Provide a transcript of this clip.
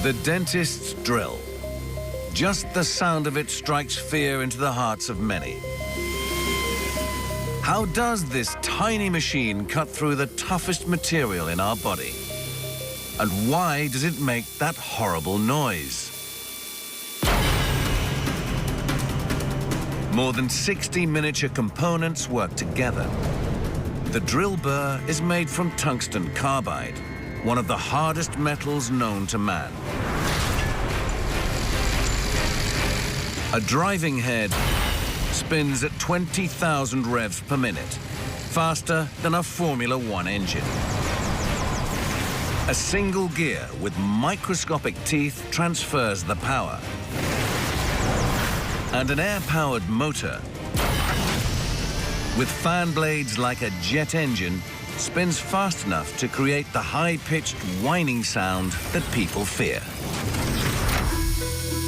The dentist's drill. Just the sound of it strikes fear into the hearts of many. How does this tiny machine cut through the toughest material in our body? And why does it make that horrible noise? More than 60 miniature components work together. The drill burr is made from tungsten carbide, one of the hardest metals known to man. A driving head spins at 20,000 revs per minute, faster than a Formula One engine. A single gear with microscopic teeth transfers the power. And an air-powered motor with fan blades like a jet engine spins fast enough to create the high-pitched whining sound that people fear.